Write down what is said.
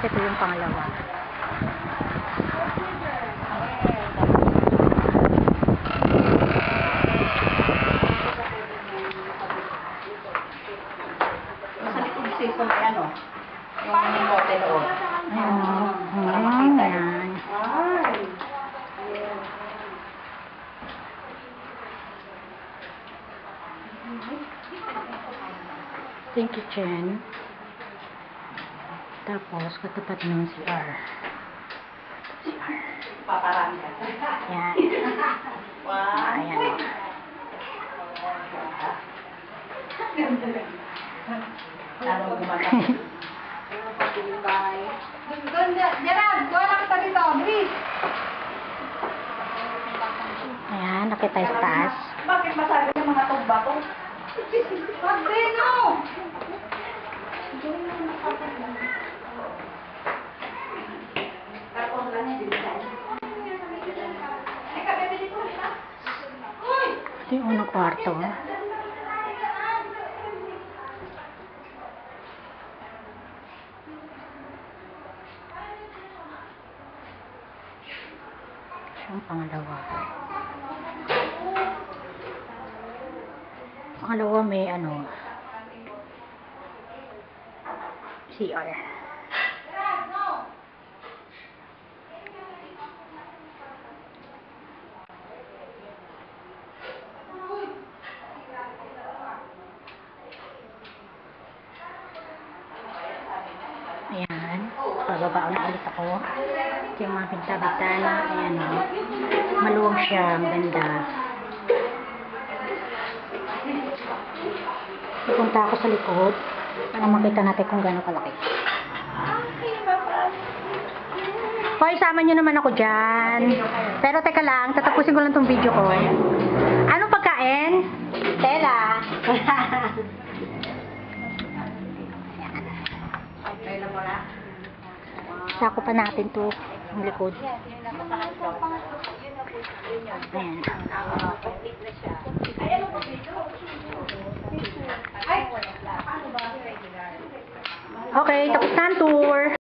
Tapos ito yung pangalawa. Season na yan, o. Yung mote doon. Ayan. Thank you, Chen. Tapos, katapat ng CR. CR. Paparami ka. Ayan. Wow. Ayan. Lalong gumata. Gerard, wala kita dito. Bilis. Ayan, nakita yung taas. Bakit masabi ng mga tugba-tug? Pagdino. Ito yung unang kwarto. Ang pangalawa. Pangalawa may ano, CR. Ayan, bababa na ulit ako. Ito yung mga pinta-bintana. Ayan o, maluwag siya, ang ganda. Pupunta ako sa likod para makita natin kung gano'ng kalaki. Hoy, sama nyo naman ako dyan. Pero teka lang, tatapusin ko lang tong video ko. Anong pagkain? Tela. Sako pa natin to ang likod. Ayan. Okay, tapos na ang tour.